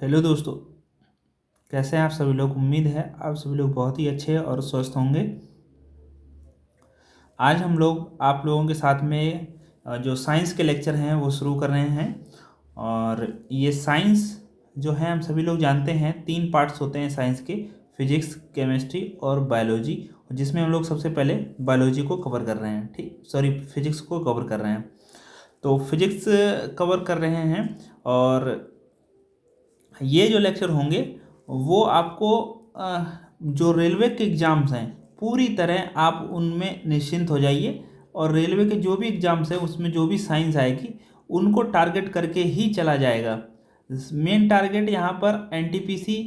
Hello दोस्तों। कैसे हैं आप सभी लोग। उम्मीद है आप सभी लोग बहुत ही अच्छे और स्वस्थ होंगे। आज हम लोग आप लोगों के साथ में जो साइंस के लेक्चर हैं वो शुरू कर रहे हैं। और ये साइंस जो है हम सभी लोग जानते हैं 3 पार्ट्स होते हैं साइंस के। फिजिक्स, केमिस्ट्री और बायोलॉजी, जिसमें हम लोग सबसे पहले बायोलॉजी को कवर कर रहे हैं। ठीक, सॉरी, फिजिक्स को कवर कर रहे हैं। तो फिजिक्स कवर कर रहे हैं। और ये जो लेक्चर होंगे वो आपको जो रेलवे के एग्ज़ाम्स हैं पूरी तरह आप उनमें निश्चिंत हो जाइए। और रेलवे के जो भी एग्ज़ाम्स हैं उसमें जो भी साइंस आएगी उनको टारगेट करके ही चला जाएगा। मेन टारगेट यहाँ पर एनटीपीसी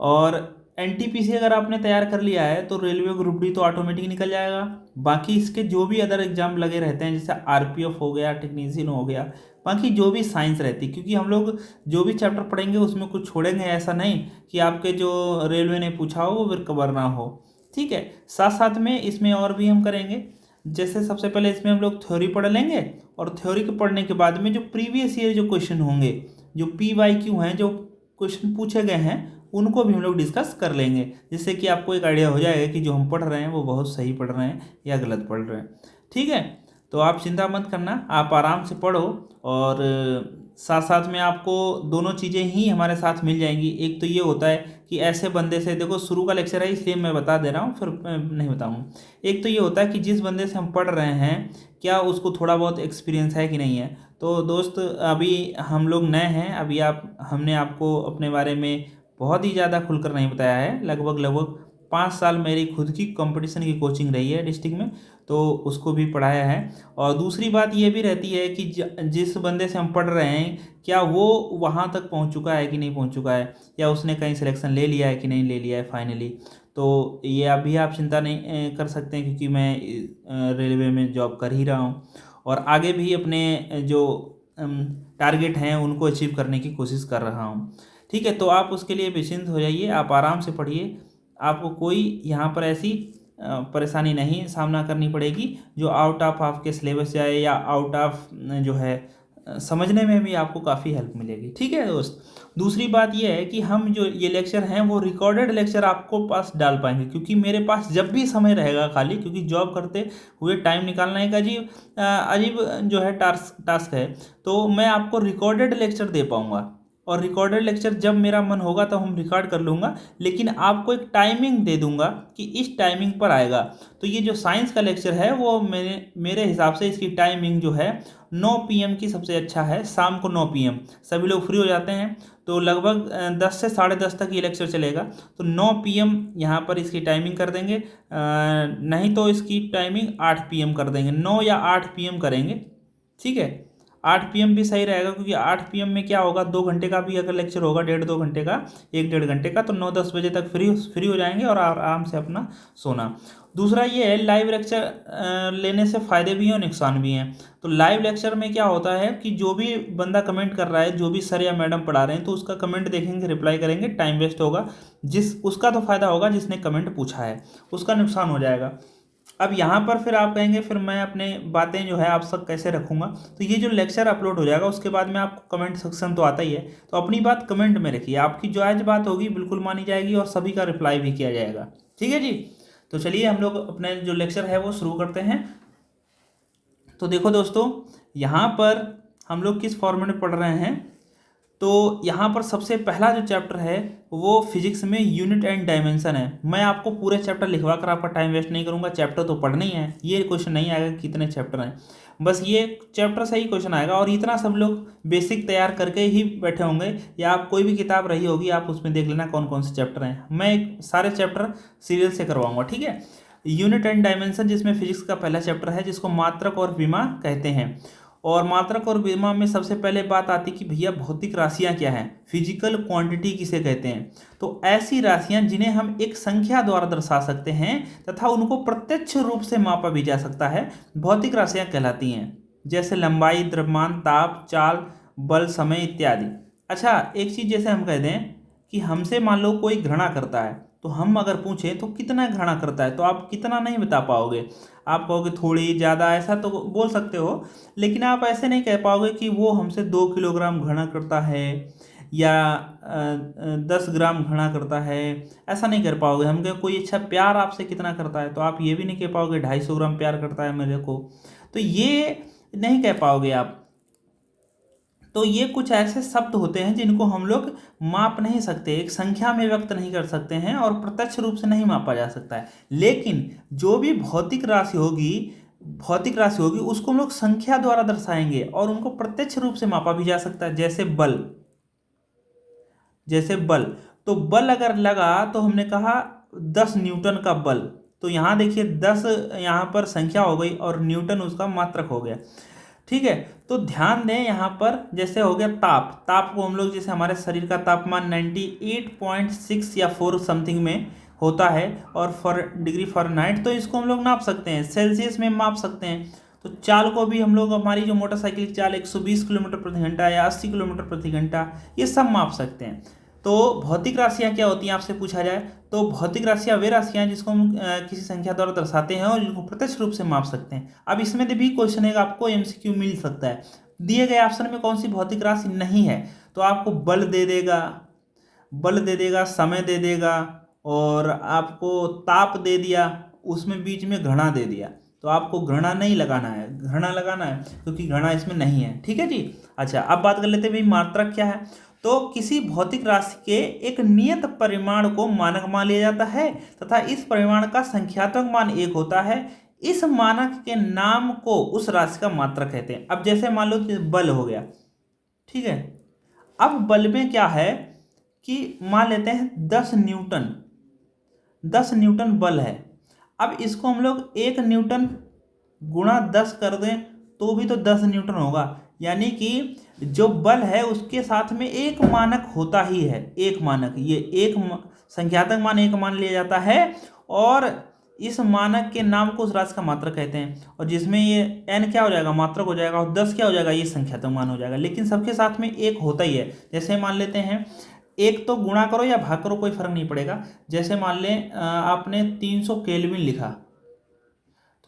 और एनटीपीसी अगर आपने तैयार कर लिया है तो रेलवे ग्रुप डी तो ऑटोमेटिक निकल जाएगा। बाकी इसके जो भी अदर एग्जाम लगे रहते हैं जैसे आरपीएफ हो गया, टेक्नीशियन हो गया, बाकी जो भी साइंस रहती है, क्योंकि हम लोग जो भी चैप्टर पढ़ेंगे उसमें कुछ छोड़ेंगे ऐसा नहीं कि आपके जो रेलवे ने पूछा हो वो फिर कवर ना हो। ठीक है, साथ साथ में इसमें और भी हम करेंगे। जैसे सबसे पहले इसमें हम लोग थ्योरी पढ़ लेंगे और थ्योरी के पढ़ने के बाद में जो प्रीवियस ईयर जो क्वेश्चन होंगे, जो PYQ हैं, जो क्वेश्चन पूछे गए हैं, उनको भी हम लोग डिस्कस कर लेंगे, जिससे कि आपको एक आइडिया हो जाएगा कि जो हम पढ़ रहे हैं वो बहुत सही पढ़ रहे हैं या गलत पढ़ रहे हैं। ठीक है, तो आप चिंता मत करना, आप आराम से पढ़ो। और साथ साथ में आपको दोनों चीज़ें ही हमारे साथ मिल जाएंगी। एक तो ये होता है कि ऐसे बंदे से, देखो शुरू का लेक्चर है इसलिए मैं बता दे रहा हूँ, फिर नहीं बताऊँगा। एक तो ये होता है कि जिस बंदे से हम पढ़ रहे हैं क्या उसको थोड़ा बहुत एक्सपीरियंस है कि नहीं है। तो दोस्त, अभी हम लोग नए हैं, अभी हमने आपको अपने बारे में बहुत ही ज़्यादा खुलकर नहीं बताया है। लगभग लगभग 5 साल मेरी खुद की कंपटीशन की कोचिंग रही है डिस्ट्रिक्ट में, तो उसको भी पढ़ाया है। और दूसरी बात ये भी रहती है कि जिस बंदे से हम पढ़ रहे हैं क्या वो वहाँ तक पहुँच चुका है कि नहीं पहुँच चुका है, या उसने कहीं सिलेक्शन ले लिया है कि नहीं ले लिया है फाइनली। तो ये अभी आप चिंता नहीं कर सकते हैं, क्योंकि मैं रेलवे में जॉब कर ही रहा हूँ और आगे भी अपने जो टारगेट हैं उनको अचीव करने की कोशिश कर रहा हूँ। ठीक है, तो आप उसके लिए निश्चिंत हो जाइए, आप आराम से पढ़िए। आपको कोई यहाँ पर ऐसी परेशानी नहीं सामना करनी पड़ेगी जो आउट ऑफ आपके सिलेबस जाए, या आउट ऑफ जो है समझने में भी आपको काफ़ी हेल्प मिलेगी। ठीक है दोस्त। दूसरी बात यह है कि हम जो ये लेक्चर हैं वो रिकॉर्डेड लेक्चर आपको पास डाल पाएंगे, क्योंकि मेरे पास जब भी समय रहेगा खाली, क्योंकि जॉब करते हुए टाइम निकालना एक अजीब अजीब जो है टास्क है, तो मैं आपको रिकॉर्डेड लेक्चर दे पाऊँगा। और रिकॉर्डेड लेक्चर जब मेरा मन होगा तो हम रिकॉर्ड कर लूँगा, लेकिन आपको एक टाइमिंग दे दूंगा कि इस टाइमिंग पर आएगा। तो ये जो साइंस का लेक्चर है वो मेरे हिसाब से इसकी टाइमिंग जो है 9 PM की सबसे अच्छा है। शाम को 9 PM सभी लोग फ्री हो जाते हैं, तो लगभग 10 से 10:30 तक ये लेक्चर चलेगा। तो 9 PM यहाँ पर इसकी टाइमिंग कर देंगे, नहीं तो इसकी टाइमिंग 8 PM कर देंगे, 9 या 8 PM करेंगे। ठीक है, 8 PM भी सही रहेगा, क्योंकि 8 PM में क्या होगा, 2 घंटे का भी अगर लेक्चर होगा, 1.5-2 घंटे का, 1-1.5 घंटे का, तो 9-10 बजे तक फ्री हो जाएंगे और आराम से अपना सोना। दूसरा ये है, लाइव लेक्चर लेने से फ़ायदे भी हैं और नुकसान भी हैं। तो लाइव लेक्चर में क्या होता है कि जो भी बंदा कमेंट कर रहा है, जो भी सर या मैडम पढ़ा रहे हैं, तो उसका कमेंट देखेंगे, रिप्लाई करेंगे, टाइम वेस्ट होगा। उसका तो फ़ायदा होगा जिसने कमेंट पूछा है, उसका नुकसान हो जाएगा। अब यहाँ पर फिर आप कहेंगे फिर मैं अपने बातें जो है आप सब कैसे रखूँगा। तो ये जो लेक्चर अपलोड हो जाएगा उसके बाद में आपको कमेंट सेक्शन तो आता ही है, तो अपनी बात कमेंट में रखिए, आपकी जायज़ बात होगी बिल्कुल मानी जाएगी और सभी का रिप्लाई भी किया जाएगा। ठीक है जी। तो चलिए हम लोग अपने जो लेक्चर है वो शुरू करते हैं। तो देखो दोस्तों, यहाँ पर हम लोग किस फॉर्मेट में पढ़ रहे हैं। तो यहाँ पर सबसे पहला जो चैप्टर है वो फिजिक्स में यूनिट एंड डायमेंशन है। मैं आपको पूरे चैप्टर लिखवा कर आपका टाइम वेस्ट नहीं करूँगा, चैप्टर तो पढ़ना ही है। ये क्वेश्चन नहीं आएगा कि कितने चैप्टर हैं, बस ये चैप्टर से ही क्वेश्चन आएगा। और इतना सब लोग बेसिक तैयार करके ही बैठे होंगे, या आप कोई भी किताब रही होगी आप उसमें देख लेना कौन कौन से चैप्टर हैं। मैं सारे चैप्टर सीरियल से करवाऊँगा। ठीक है, यूनिट एंड डायमेंशन जिसमें फिजिक्स का पहला चैप्टर है, जिसको मात्रक और विमा कहते हैं। और मात्रक और विमा में सबसे पहले बात आती कि भैया भौतिक राशियां क्या हैं, फिजिकल क्वांटिटी किसे कहते हैं। तो ऐसी राशियां जिन्हें हम एक संख्या द्वारा दर्शा सकते हैं तथा उनको प्रत्यक्ष रूप से मापा भी जा सकता है, भौतिक राशियां कहलाती हैं। जैसे लंबाई, द्रव्यमान, ताप, चाल, बल, समय इत्यादि। अच्छा, एक चीज़ जैसे हम कह दें कि हमसे मान लो कोई घृणा करता है, तो हम अगर पूछें तो कितना घृणा करता है, तो आप कितना नहीं बता पाओगे। आप कहोगे थोड़ी ज़्यादा, ऐसा तो बोल सकते हो, लेकिन आप ऐसे नहीं कह पाओगे कि वो हमसे 2 किलोग्राम घृणा करता है या 10 ग्राम घृणा करता है, ऐसा नहीं कर पाओगे। हम कहें कोई अच्छा प्यार आपसे कितना करता है, तो आप ये भी नहीं कह पाओगे 250 ग्राम प्यार करता है मेरे को, तो ये नहीं कह पाओगे आप। तो ये कुछ ऐसे शब्द होते हैं जिनको हम लोग माप नहीं सकते, एक संख्या में व्यक्त नहीं कर सकते हैं और प्रत्यक्ष रूप से नहीं मापा जा सकता है। लेकिन जो भी भौतिक राशि होगी उसको हम लोग संख्या द्वारा दर्शाएंगे और उनको प्रत्यक्ष रूप से मापा भी जा सकता है। जैसे बल, तो बल अगर लगा तो हमने कहा 10 न्यूटन का बल, तो यहाँ देखिए 10 यहाँ पर संख्या हो गई और न्यूटन उसका मात्रक हो गया। ठीक है, तो ध्यान दें यहाँ पर जैसे हो गया ताप को हम लोग, जैसे हमारे शरीर का तापमान 98.6 या 4 समथिंग में होता है और डिग्री फ़ारेनहाइट, तो इसको हम लोग नाप सकते हैं, सेल्सियस में माप सकते हैं। तो चाल को भी हम लोग, हमारी जो मोटरसाइकिल की चाल 120 किलोमीटर प्रति घंटा या 80 किलोमीटर प्रति घंटा, ये सब माप सकते हैं। तो भौतिक राशियाँ क्या होती हैं आपसे पूछा जाए, तो भौतिक राशियाँ वे राशियाँ जिसको हम किसी संख्या द्वारा दर्शाते हैं और जिनको प्रत्यक्ष रूप से माप सकते हैं। अब इसमें भी क्वेश्चन है, आपको एमसीक्यू मिल सकता है, दिए गए ऑप्शन में कौन सी भौतिक राशि नहीं है, तो आपको बल दे देगा, समय दे देगा और आपको ताप दे दिया, उसमें बीच में घृणा दे दिया, तो आपको घृणा नहीं लगाना है, घृणा लगाना है क्योंकि घृणा इसमें नहीं है। ठीक है जी। अच्छा, अब बात कर लेते हैं भाई मात्रक क्या है। तो किसी भौतिक राशि के एक नियत परिमाण को मानक मान लिया जाता है तथा इस परिमाण का संख्यात्मक मान 1 होता है। इस मानक के नाम को उस राशि का मात्रक कहते हैं। अब जैसे मान लो कि बल हो गया, ठीक है, अब बल में क्या है कि मान लेते हैं 10 न्यूटन बल है। अब इसको हम लोग 1 न्यूटन गुणा 10 कर दें तो भी तो 10 न्यूटन होगा, यानी कि जो बल है उसके साथ में एक मानक होता ही है, एक मानक, ये एक संख्यात्मक मान 1 मान लिया जाता है और इस मानक के नाम को उस राशि का मात्रक कहते हैं। और जिसमें ये n क्या हो जाएगा, मात्रक हो जाएगा, और 10 क्या हो जाएगा, ये संख्यात्मक मान हो जाएगा। लेकिन सबके साथ में एक होता ही है। जैसे मान लेते हैं, एक तो गुणा करो या भाग करो कोई फर्क नहीं पड़ेगा। जैसे मान लें आपने 300 केल्विन लिखा,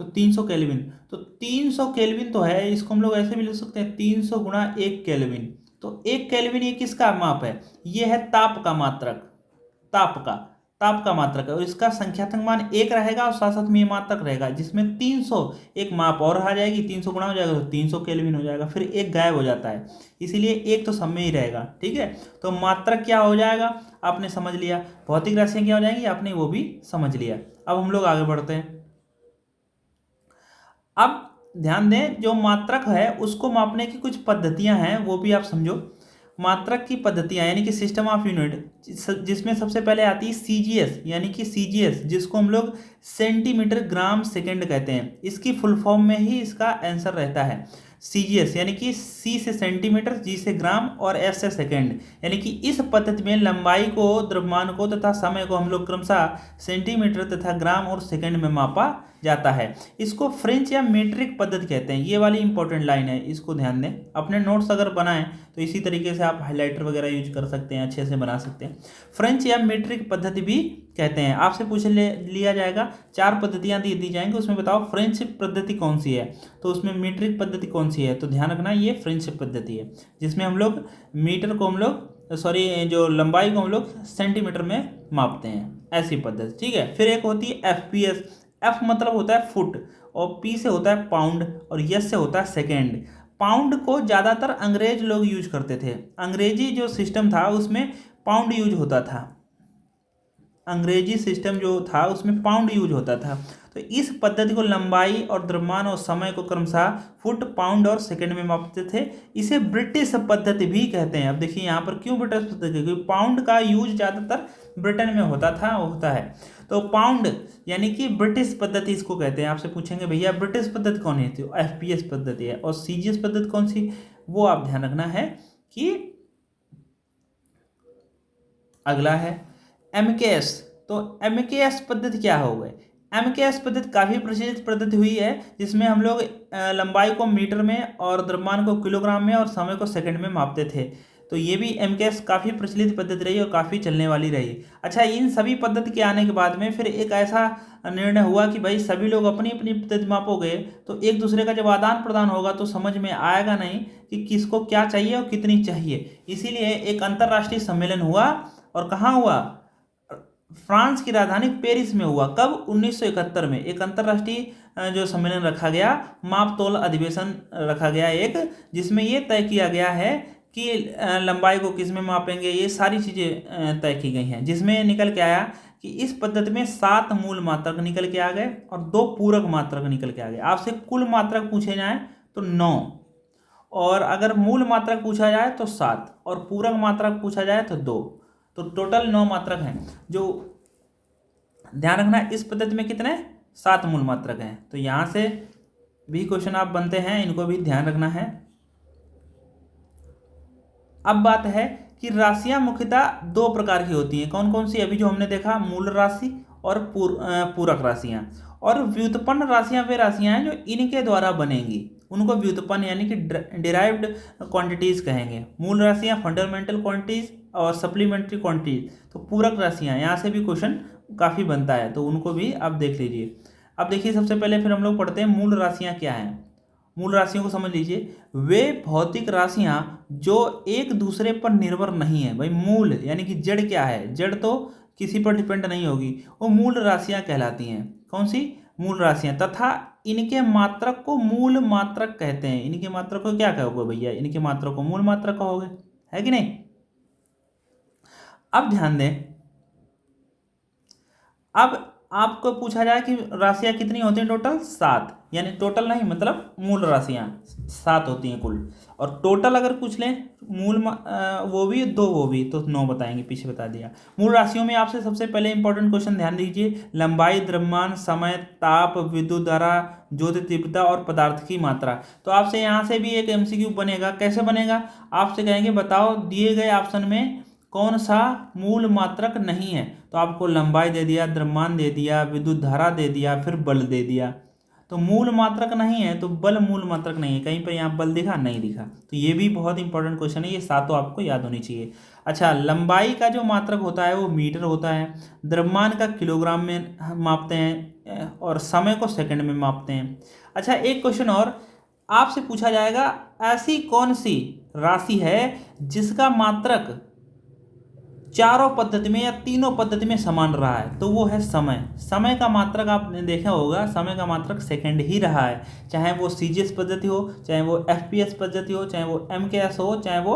तो 300 केल्विन, तो 300 केल्विन तो है, इसको हम लोग ऐसे भी लिख सकते हैं 300 गुणा 1 केल्विन। तो 1 केल्विन ये किसका माप है, ये है ताप का मात्रक, ताप का मात्रक है, और इसका संख्यात्मक मान 1 रहेगा और साथ साथ में ये मात्रक रहेगा, जिसमें 300 एक माप और आ जाएगी, 300 गुणा हो जाएगा तो 300 केल्विन हो जाएगा, फिर एक गायब हो जाता है, इसीलिए एक तो सब में ही रहेगा। ठीक है, तो मात्रक क्या हो जाएगा आपने समझ लिया, भौतिक राशियाँ क्या हो जाएंगी आपने वो भी समझ लिया। अब हम लोग आगे बढ़ते हैं। अब ध्यान दें, जो मात्रक है उसको मापने की कुछ पद्धतियां हैं, वो भी आप समझो। मात्रक की पद्धतियां यानी कि सिस्टम ऑफ यूनिट, जिसमें सबसे पहले आती है सीजीएस, यानी कि सीजीएस जिसको हम लोग सेंटीमीटर ग्राम सेकंड कहते हैं, इसकी फुल फॉर्म में ही इसका आंसर रहता है सीजीएस, यानी कि सी से सेंटीमीटर, जी से ग्राम और एस से सेकंड। यानी कि इस पद्धति में लंबाई को, द्रव्यमान को तथा समय को हम लोग क्रमशः सेंटीमीटर तथा ग्राम और सेकंड में मापा जाता है। इसको फ्रेंच या मीट्रिक पद्धति कहते हैं। ये वाली इंपॉर्टेंट लाइन है, इसको ध्यान दें। अपने नोट्स अगर बनाएं तो इसी तरीके से आप हाइलाइटर वगैरह यूज कर सकते हैं, अच्छे से बना सकते हैं। फ्रेंच या मीट्रिक पद्धति भी कहते हैं। आपसे पूछ लिया जाएगा, 4 पद्धतियां दी जाएंगी, उसमें बताओ फ्रेंच पद्धति कौन सी है, तो उसमें मीट्रिक पद्धति कौन सी है, तो ध्यान रखना ये फ्रेंच पद्धति है, जिसमें हम लोग मीटर को हम लोग जो लंबाई को हम लोग सेंटीमीटर में मापते हैं, ऐसी पद्धति। ठीक है, फिर एक होती है एफपीएस। एफ मतलब होता है फुट और पी से होता है पाउंड और एस से होता है सेकेंड। पाउंड को ज़्यादातर अंग्रेज लोग यूज करते थे, अंग्रेजी जो सिस्टम था उसमें पाउंड यूज होता था, अंग्रेजी सिस्टम जो था उसमें पाउंड यूज होता था। तो इस पद्धति को लंबाई और द्रव्यमान और समय को क्रमशः फुट, पाउंड और सेकंड में मापते थे। इसे ब्रिटिश पद्धति भी कहते हैं। अब देखिए यहाँ पर क्यों ब्रिटिश पद्धति, क्योंकि पाउंड का यूज ज़्यादातर ब्रिटेन में होता है। तो पाउंड यानी कि ब्रिटिश पद्धति इसको कहते हैं। आपसे पूछेंगे भैया ब्रिटिश पद्धति कौन है, तो एफपीएस पद्धति है। और सीजीएस पद्धति कौन सी, वो आप ध्यान रखना है कि अगला है एमकेएस। तो एमकेएस पद्धति क्या हो गए, एमकेएस पद्धति काफ़ी प्रचलित पद्धति हुई है, जिसमें हम लोग लंबाई को मीटर में और द्रव्यमान को किलोग्राम में और समय को सेकंड में मापते थे। तो तो ये भी एमकेएस काफ़ी प्रचलित पद्धति रही और काफ़ी चलने वाली रही। अच्छा, इन सभी पद्धति के आने के बाद में फिर एक ऐसा निर्णय हुआ कि भाई सभी लोग अपनी अपनी पद्धति मापोगे तो एक दूसरे का जब आदान प्रदान होगा तो समझ में आएगा नहीं कि किसको क्या चाहिए और कितनी चाहिए। इसीलिए एक अंतर्राष्ट्रीय सम्मेलन हुआ, और कहाँ हुआ? फ्रांस की राजधानी पेरिस में हुआ। कब? 1971 में एक अंतर्राष्ट्रीय जो सम्मेलन रखा गया, माप तोल अधिवेशन रखा गया एक, जिसमें ये तय किया गया है कि लंबाई को किस में मापेंगे, ये सारी चीज़ें तय की गई हैं। जिसमें निकल के आया कि इस पद्धति में 7 मूल मात्रक निकल के आ गए और 2 पूरक मात्रक निकल के आ गए। आपसे कुल मात्रक पूछे जाए तो 9, और अगर मूल मात्रक पूछा जाए तो 7, और पूरक मात्रक पूछा जाए तो 2, तो टोटल 9 मात्रक हैं। जो ध्यान रखना है, इस पद्धति में कितने? 7 मूल मात्रक हैं। तो यहाँ से भी क्वेश्चन आप बनते हैं, इनको भी ध्यान रखना है। अब बात है कि राशियां मुख्यतः 2 प्रकार की होती हैं। कौन कौन सी? अभी जो हमने देखा, मूल राशि और पूरक राशियां। और व्युत्पन्न राशियां वे राशियां हैं जो इनके द्वारा बनेंगी, उनको व्युत्पन्न यानी कि डिराइव्ड क्वांटिटीज कहेंगे। मूल राशियां फंडामेंटल क्वांटिटीज और सप्लीमेंट्री क्वांटिटीज। तो पूरक राशियां, यहाँ से भी क्वेश्चन काफ़ी बनता है, तो उनको भी आप देख लीजिए। अब देखिए, सबसे पहले फिर हम लोग पढ़ते हैं मूल राशियां क्या हैं। मूल राशियों को समझ लीजिए, वे भौतिक राशियां जो एक दूसरे पर निर्भर नहीं है। भाई मूल यानी कि जड़ क्या है? जड़ तो किसी पर डिपेंड नहीं होगी, वो मूल राशियां कहलाती हैं। कौन सी? मूल राशियां। तथा इनके मात्रक को मूल मात्रक कहते हैं। इनके मात्रक को क्या कहोगे भैया? इनके मात्रक को मूल मात्रक कहोगे, है कि नहीं? अब ध्यान दें, अब आपको पूछा जाए कि राशियां कितनी होती हैं? टोटल 7, यानी टोटल नहीं मतलब मूल राशियां 7 होती हैं कुल। और टोटल अगर पूछ लें मूल वो भी 2 वो भी, तो 9 बताएंगे, पीछे बता दिया। मूल राशियों में आपसे सबसे पहले इंपॉर्टेंट क्वेश्चन ध्यान दीजिए, लंबाई, द्रव्यमान, समय, ताप, विद्युत धारा, ज्योति तीव्रता और पदार्थ की मात्रा। तो आपसे यहाँ से भी एक एमसीक्यू बनेगा। कैसे बनेगा? आपसे कहेंगे बताओ दिए गए ऑप्शन में कौन सा मूल मात्रक नहीं है। तो आपको लंबाई दे दिया, द्रव्यमान दे दिया, विद्युत धारा दे दिया, फिर बल दे दिया। तो मूल मात्रक नहीं है तो बल मूल मात्रक नहीं है। कहीं पर यहाँ बल दिखा? नहीं दिखा। तो ये भी बहुत इंपॉर्टेंट क्वेश्चन है, ये 7 आपको याद होनी चाहिए। अच्छा, लंबाई का जो मात्रक होता है वो मीटर होता है, द्रव्यमान का किलोग्राम में मापते हैं, और समय को सेकंड में मापते हैं। अच्छा, एक क्वेश्चन और आपसे पूछा जाएगा, ऐसी कौन सी राशि है जिसका मात्रक चारों पद्धति में या तीनों पद्धति में समान रहा है? तो वो है समय। समय का मात्रक आपने देखा होगा, समय का मात्रक सेकंड ही रहा है, चाहे वो सीजीएस पद्धति हो, चाहे वो एफपीएस पद्धति हो, चाहे वो एमकेएस हो, चाहे वो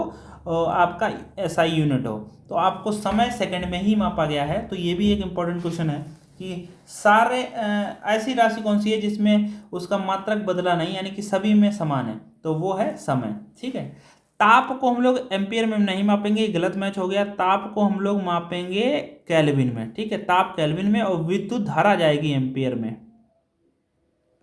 आपका एसआई यूनिट हो। तो आपको समय सेकंड में ही मापा गया है। तो ये भी एक इम्पॉर्टेंट क्वेश्चन है कि सारे ऐसी राशि कौन सी है जिसमें उसका मात्रक बदला नहीं, यानी कि सभी में समान है, तो वो है समय। ठीक है। ताप को हम लोग एम्पियर में नहीं मापेंगे, गलत मैच हो गया। ताप को हम लोग मापेंगे केल्विन में। ठीक है, ताप केल्विन में, और विद्युत धारा जाएगी एम्पियर में।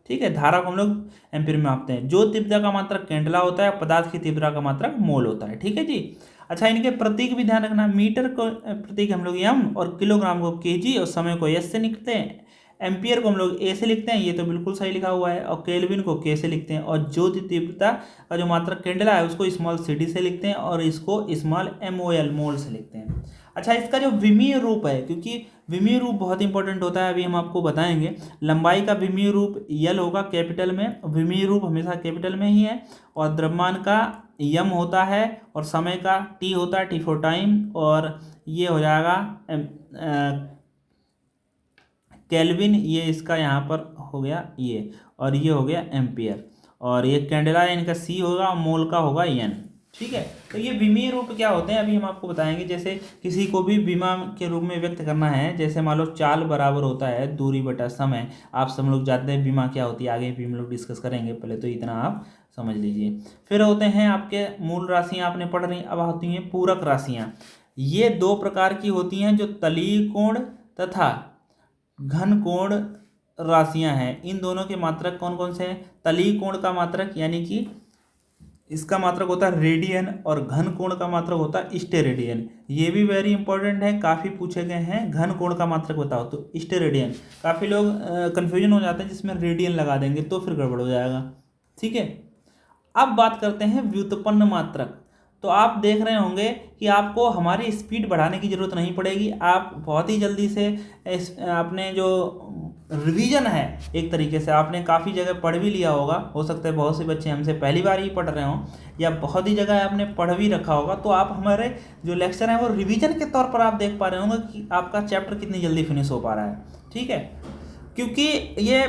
ठीक है, धारा को हम लोग एम्पियर में मापते हैं। जो तीव्रता का मात्रक कैंडला होता है, पदार्थ की तीव्रता का मात्रक मोल होता है। ठीक है जी। अच्छा, इनके प्रतीक भी ध्यान रखना। मीटर को प्रतीक हम लोग एम, और किलोग्राम को केजी, और समय को एस से लिखते हैं। एम्पियर को हम लोग ए से लिखते हैं, ये तो बिल्कुल सही लिखा हुआ है, और केल्विन को के से लिखते हैं। और ज्योति तीव्रता का जो मात्रक कैंडला है उसको स्मॉल सी से लिखते हैं, और इसको स्मॉल MOL मोल से लिखते हैं। अच्छा, इसका जो विमीय रूप है, क्योंकि विमीय रूप बहुत इंपॉर्टेंट होता है, अभी हम आपको बताएंगे। लंबाई का विमीय रूप यल होगा कैपिटल में, विमीय रूप हमेशा कैपिटल में ही है। और द्रव्यमान का यम होता है, और समय का टी होता है, टी फॉर टाइम, और ये हो जाएगा केल्विन, ये इसका यहाँ पर हो गया ये, और ये हो गया एम्पियर, और ये कैंडेला इनका सी होगा, और मोल का होगा एन। ठीक है। तो ये विमीय रूप क्या होते हैं अभी हम आपको बताएंगे। जैसे किसी को भी विमा के रूप में व्यक्त करना है, जैसे मान लो चाल बराबर होता है दूरी बटा समय। आप सब लोग जानते हैं विमा क्या होती है, आगे भी हम लोग डिस्कस करेंगे, पहले तो इतना आप समझ लीजिए। फिर होते हैं आपके मूल राशियाँ, आपने पढ़ रही। अब होती हैं पूरक राशियाँ। ये 2 प्रकार की होती हैं, जो तलीय कोण तथा घन कोण राशियां हैं। इन दोनों के मात्रक कौन कौन से हैं? तलीय कोण का मात्रक यानी कि इसका मात्रक होता है रेडियन, और घन कोण का मात्रक होता है स्टेरेडियन। ये भी वेरी इंपॉर्टेंट है, काफ़ी पूछे गए हैं। घन कोण का मात्रक बताओ तो स्टेरेडियन। काफ़ी लोग कन्फ्यूजन हो जाते हैं, जिसमें रेडियन लगा देंगे तो फिर गड़बड़ हो जाएगा। ठीक है। अब बात करते हैं व्युत्पन्न मात्रक। तो आप देख रहे होंगे कि आपको हमारी स्पीड बढ़ाने की ज़रूरत नहीं पड़ेगी। आप बहुत ही जल्दी से अपने जो रिवीजन है, एक तरीके से आपने काफ़ी जगह पढ़ भी लिया होगा, हो सकता है बहुत से बच्चे हमसे पहली बार ही पढ़ रहे हों, या बहुत ही जगह आपने पढ़ भी रखा होगा, तो आप हमारे जो लेक्चर हैं वो रिवीजन के तौर पर आप देख पा रहे होंगे कि आपका चैप्टर कितनी जल्दी फिनिश हो पा रहा है। ठीक है, क्योंकि ये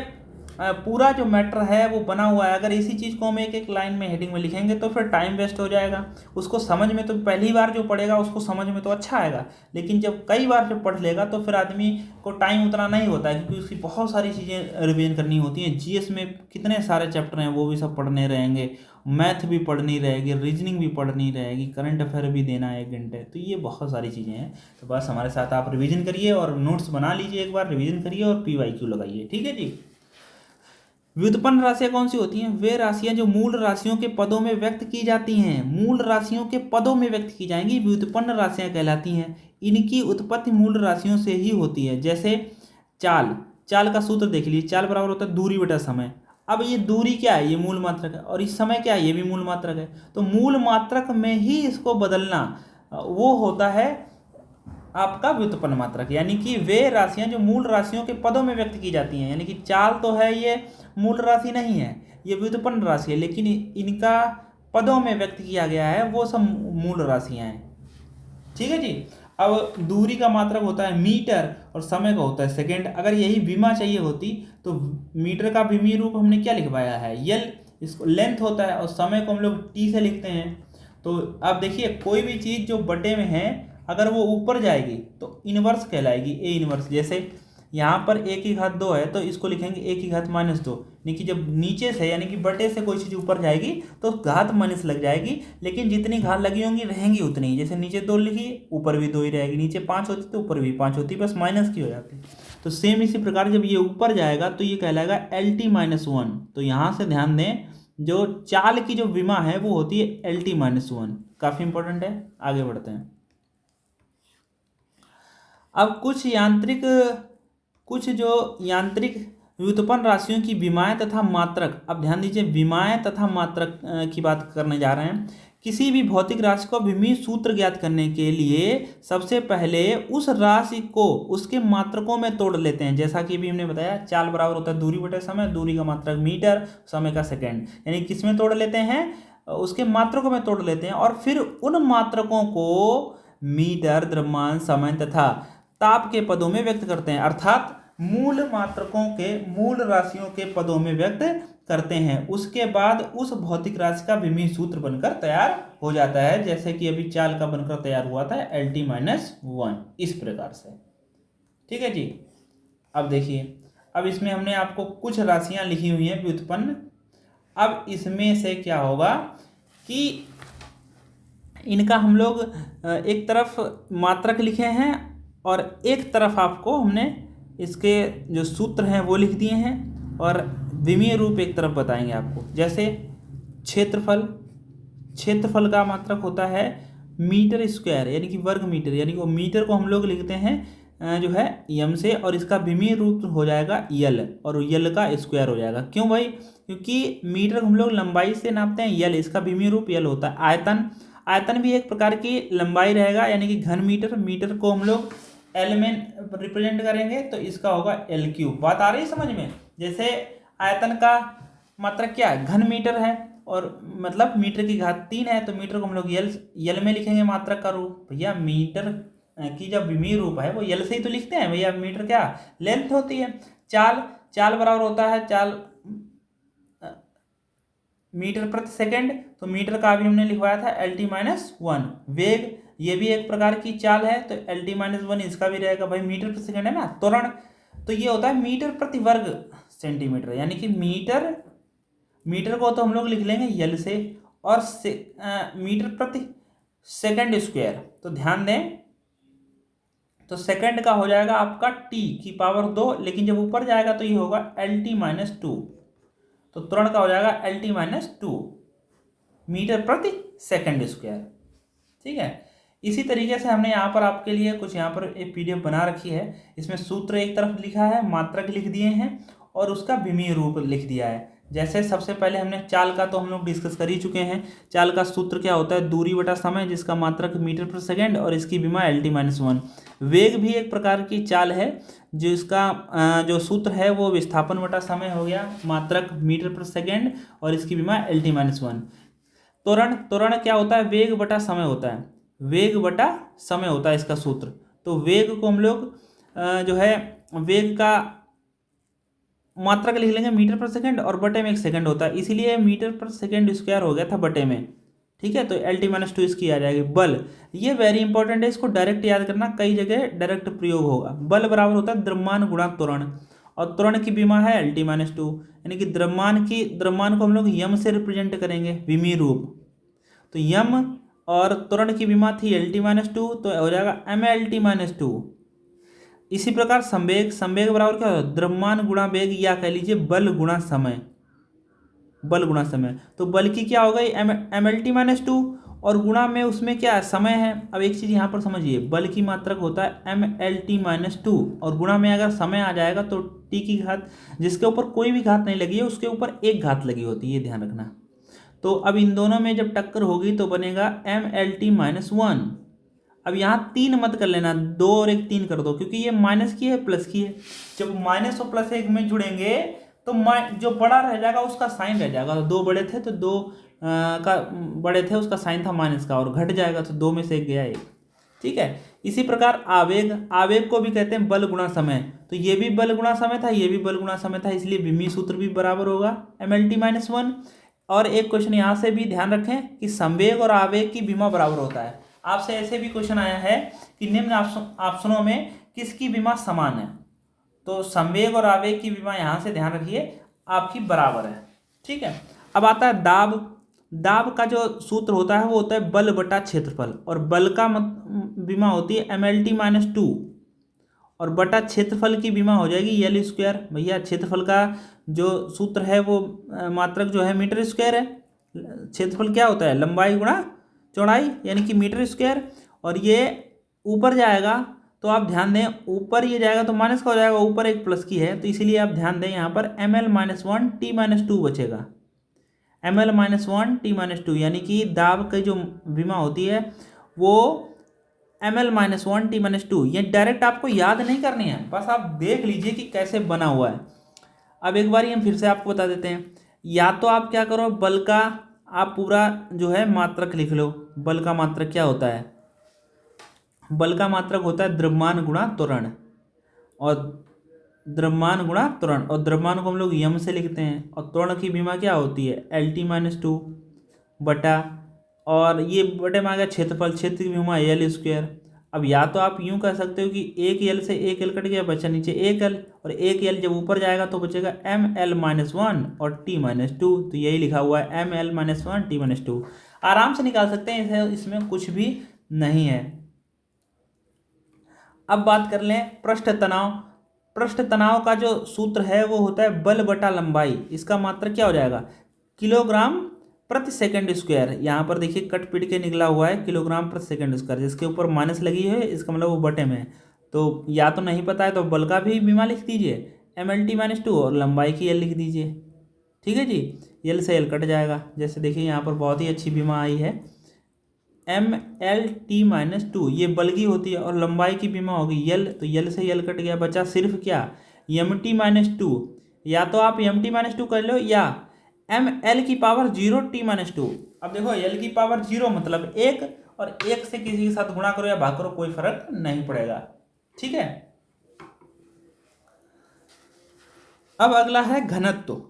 पूरा जो मैटर है वो बना हुआ है। अगर इसी चीज़ को हम एक एक लाइन में हेडिंग में लिखेंगे तो फिर टाइम वेस्ट हो जाएगा। उसको समझ में तो पहली बार जो पढ़ेगा उसको समझ में तो अच्छा आएगा, लेकिन जब कई बार जब पढ़ लेगा तो फिर आदमी को टाइम उतना नहीं होता है, क्योंकि उसकी बहुत सारी चीज़ें रिवीजन करनी होती हैं। जीएस में कितने सारे चैप्टर हैं वो भी सब पढ़ने रहेंगे, मैथ भी पढ़नी रहेगी, रीजनिंग भी पढ़नी रहेगी, करंट अफेयर भी देना है 1 घंटे, तो ये बहुत सारी चीज़ें हैं। तो बस हमारे साथ आप रिवीजन करिए और नोट्स बना लीजिए, एक बार रिवीजन करिए और PYQ लगाइए। ठीक है जी। व्युत्पन्न राशियां कौन सी होती हैं? वे राशियां जो मूल राशियों के पदों में व्यक्त की जाती हैं, मूल राशियों के पदों में व्यक्त की जाएंगी, व्युत्पन्न राशियां कहलाती हैं। इनकी उत्पत्ति मूल राशियों से ही होती है। जैसे चाल, चाल का सूत्र देख लीजिए, चाल बराबर होता है दूरी बटा समय। अब ये दूरी क्या है? ये मूल मात्रक है, और इस समय क्या है? ये भी मूल मात्रक है। तो मूल मात्रक में ही इसको बदलना वो होता है आपका व्युत्पन्न मात्रक। यानी कि वे राशियां जो मूल राशियों के पदों में व्यक्त की जाती हैं, यानी कि चाल तो है, ये मूल राशि नहीं है, ये व्युत्पन्न राशि है, लेकिन इनका पदों में व्यक्त किया गया है, वो सब मूल राशियां हैं। ठीक है जी। अब दूरी का मात्रक होता है मीटर और समय का होता है सेकेंड। अगर यही विमा चाहिए होती तो मीटर का विमीय रूप हमने क्या लिखवाया है? यल, इसको लेंथ होता है, और समय को हम लोग टी से लिखते हैं। तो आप देखिए, कोई भी चीज़ जो बटे में है अगर वो ऊपर जाएगी तो इनवर्स कहलाएगी, ए इनवर्स। जैसे यहाँ पर 1/2 है तो इसको लिखेंगे 1/-2, यानी कि जब नीचे से यानी कि बटे से कोई चीज़ ऊपर जाएगी तो घात माइनस लग जाएगी, लेकिन जितनी घात लगी होंगी रहेंगी उतनी ही। जैसे नीचे 2 लिखी, ऊपर भी 2 ही रहेगी, नीचे 5 होती तो ऊपर भी 5 होती, बस माइनस की हो जाती। तो सेम इसी प्रकार जब ये ऊपर जाएगा तो ये कहलाएगा LT-1। तो यहाँ से ध्यान दें, जो चाल की जो विमा है वो होती है LT-1, काफ़ी इंपॉर्टेंट है। आगे बढ़ते हैं। अब कुछ जो यांत्रिक व्युत्पन्न राशियों की विमाएं तथा मात्रक, अब ध्यान दीजिए, विमाएं तथा मात्रक की बात करने जा रहे हैं। किसी भी भौतिक राशि को विमीय सूत्र ज्ञात करने के लिए सबसे पहले उस राशि को उसके मात्रकों में तोड़ लेते हैं। जैसा कि अभी हमने बताया, चाल बराबर होता है दूरी बटे समय, दूरी का मात्रक मीटर, समय का सेकेंड, यानी किस में तोड़ लेते हैं? उसके मात्रकों में तोड़ लेते हैं, और फिर उन मात्रकों को मीटर, द्रव्यमान, समय तथा ताप के पदों में व्यक्त करते हैं, अर्थात मूल मात्रकों के, मूल राशियों के पदों में व्यक्त करते हैं। उसके बाद उस भौतिक राशि का विमीय सूत्र बनकर तैयार हो जाता है, जैसे कि अभी चाल का बनकर तैयार हुआ था LT-1, इस प्रकार से। ठीक है जी। अब देखिए, अब इसमें हमने आपको कुछ राशियां लिखी हुई हैं व्युत्पन्न। अब इसमें से क्या होगा कि इनका हम लोग एक तरफ मात्रक लिखे हैं और एक तरफ आपको हमने इसके जो सूत्र हैं वो लिख दिए हैं, और विमीय रूप एक तरफ बताएंगे आपको। जैसे क्षेत्रफल का मात्रक होता है मीटर स्क्वायर, यानी कि वर्ग मीटर, यानी कि मीटर को हम लोग लिखते हैं जो है यम से, और इसका विमीय रूप हो जाएगा यल, और यल का स्क्वायर हो जाएगा। क्यों भाई? क्योंकि मीटर हम लोग लंबाई से नापते हैं, यल इसका विमीय रूप यल होता है। आयतन भी एक प्रकार की लंबाई रहेगा, यानी कि घन मीटर, मीटर को हम लोग एल में रिप्रेजेंट करेंगे तो इसका होगा L3। बात आ रही है समझ में? जैसे आयतन का मात्रक क्या है? घन मीटर है, और मतलब मीटर की घात 3 है, तो मीटर को हम लोग यल में लिखेंगे मात्रक का रूप। भैया मीटर की जब विमीय रूप है वो यल से ही तो लिखते हैं भैया। मीटर क्या लेंथ होती है। चाल बराबर होता है, चाल मीटर प्रति सेकंड, तो मीटर का अभी हमने लिखवाया था LT-1। वेग, ये भी एक प्रकार की चाल है, तो LT-1 इसका भी रहेगा भाई, मीटर प्रति सेकंड है ना। त्वरण, तो ये होता है मीटर प्रति वर्ग सेंटीमीटर, यानी कि मीटर को तो हम लोग लिख लेंगे यल से, और मीटर प्रति सेकंड स्क्वायर, तो ध्यान दें, तो सेकंड का हो जाएगा आपका T⁻², लेकिन जब ऊपर जाएगा तो ये होगा LT-2, तो त्वरण का हो जाएगा LT-2 मीटर प्रति सेकंड स्क्वायर। ठीक है। इसी तरीके से हमने यहाँ पर आपके लिए कुछ यहाँ पर एक PDF बना रखी है। इसमें सूत्र एक तरफ लिखा है, मात्रक लिख दिए हैं, और उसका विमीय रूप लिख दिया है। जैसे सबसे पहले हमने चाल का तो हम लोग डिस्कस कर ही चुके हैं। चाल का सूत्र क्या होता है, दूरी बटा समय, जिसका मात्रक मीटर पर सेकेंड और इसकी विमा LT-1। वेग भी एक प्रकार की चाल है, जो इसका जो सूत्र है वो विस्थापन बटा समय हो गया, मात्रक मीटर पर सेकेंड और इसकी विमा LT-1। त्वरण, त्वरण क्या होता है, वेग बटा समय होता है, वेग बटा समय होता है इसका सूत्र। तो वेग को हम लोग जो है वेग का मात्रक लिख लेंगे मीटर पर सेकंड और बटे में 1 सेकंड होता है, इसीलिए मीटर पर सेकंड स्क्वायर हो गया था बटे में। ठीक है, तो LT-2 इसकी आ जाएगी। बल, ये वेरी इंपॉर्टेंट है, इसको डायरेक्ट याद करना, कई जगह डायरेक्ट प्रयोग होगा। बल बराबर होता है द्रव्यमान गुणा त्वरण, और त्वरण की विमा है LT-2, यानी कि द्रव्यमान को हम लोग यम से रिप्रेजेंट करेंगे, विमी रूप। तो यम और त्वरण की विमा थी LT-2, तो हो जाएगा MLT-2। इसी प्रकार संवेग, संवेग बराबर क्या होता है, द्रव्यमान गुणा वेग, या कह लीजिए बल गुणा समय, बल गुणा समय। तो बल की क्या हो गई, MLT-2, और गुणा में उसमें क्या है, समय है। अब एक चीज़ यहाँ पर समझिए, बल की मात्रक होता है MLT-2, और गुणा में अगर समय आ जाएगा तो टी की घात, जिसके ऊपर कोई भी घात नहीं लगी है उसके ऊपर एक घात लगी होती है, ये ध्यान रखना। तो अब इन दोनों में जब टक्कर होगी तो बनेगा MLT-1। अब यहाँ 3 मत कर लेना, 2 और 1 3 कर दो, क्योंकि ये माइनस की है प्लस की है। जब माइनस और प्लस एक में जुड़ेंगे तो जो बड़ा रह जाएगा उसका साइन रह जाएगा। तो 2 बड़े थे तो 2 का बड़े थे, उसका साइन था माइनस का, और घट जाएगा तो 2 में से 1 गया 1। ठीक है, इसी प्रकार आवेग, आवेग को भी कहते हैं बल गुणा समय। तो ये भी बल गुणा समय था, ये भी बल गुणा समय था, इसलिए विमी सूत्र भी बराबर होगा MLT-1। और एक क्वेश्चन यहाँ से भी ध्यान रखें कि संवेग और आवेग की विमा बराबर होता है। आपसे ऐसे भी क्वेश्चन आया है कि निम्न ऑप्शनों में किसकी विमा समान है, तो संवेग और आवेग की विमा यहाँ से ध्यान रखिए आपकी बराबर है। ठीक है, अब आता है दाब। दाब का जो सूत्र होता है वो होता है बल बटा क्षेत्रफल, और बल का विमा होती है MLT-2, और बटा क्षेत्रफल की विमा हो जाएगी L²। भैया क्षेत्रफल का जो सूत्र है वो मात्रक जो है मीटर स्क्वायर है। क्षेत्रफल क्या होता है, लंबाई गुणा चौड़ाई, यानी कि मीटर स्क्वायर। और ये ऊपर जाएगा तो आप ध्यान दें, ऊपर ये जाएगा तो माइनस का हो जाएगा, ऊपर एक प्लस की है, तो इसीलिए आप ध्यान दें यहाँ पर ML-1 T-2 बचेगा, ML-1 T-2, यानी कि दाब की जो विमा होती है वो ML-1 T-2। ये डायरेक्ट आपको याद नहीं करनी है, बस आप देख लीजिए कि कैसे बना हुआ है। अब एक बार हम फिर से आपको बता देते हैं, या तो आप क्या करो, बल का आप पूरा जो है मात्रक लिख लो। बल का मात्रक क्या होता है, बल का मात्रक होता है द्रव्यमान गुणा त्वरण, और द्रव्यमान गुणा त्वरण, और द्रव्यमान को हम लोग यम से लिखते हैं, और त्वरण की विमा क्या होती है LT-2 बटा, और ये बटे में आ गया क्षेत्रफल, क्षेत्र की विमा L²। अब या तो आप यूं कह सकते हो कि एक L से एक L कट गया, बचा नीचे एक L, और एक L जब ऊपर जाएगा तो बचेगा ML-1 और T-2। तो यही लिखा हुआ है ML-1 T-2, आराम से निकाल सकते हैं, इसमें कुछ भी नहीं है। अब बात कर लें पृष्ठ तनाव। पृष्ठ तनाव का जो सूत्र है वो होता है बल बटा लंबाई, इसका मात्रक क्या हो जाएगा, किलोग्राम प्रति सेकंड स्क्वायर। यहाँ पर देखिए कट पीट के निकला हुआ है किलोग्राम प्रति सेकंड स्क्वायर, जिसके ऊपर माइनस लगी है इसका मतलब वो बटे में है। तो या तो नहीं पता है तो बल का भी विमा लिख दीजिए MLT-2, और लंबाई की L लिख दीजिए। ठीक है जी, L से L कट जाएगा। जैसे देखिए यहाँ पर बहुत ही अच्छी विमा आई है MLT-2, ये बल की होती है, और लंबाई की विमा होगी L, तो L से L कट गया, बचा सिर्फ क्या MT-2। या तो आप MT-2 कर लो या ML⁻0 T-2। अब देखो L⁻0 मतलब 1, और 1 से किसी के साथ गुणा करो या भाग करो, कोई फर्क नहीं पड़ेगा। ठीक है, अब अगला है घनत्व।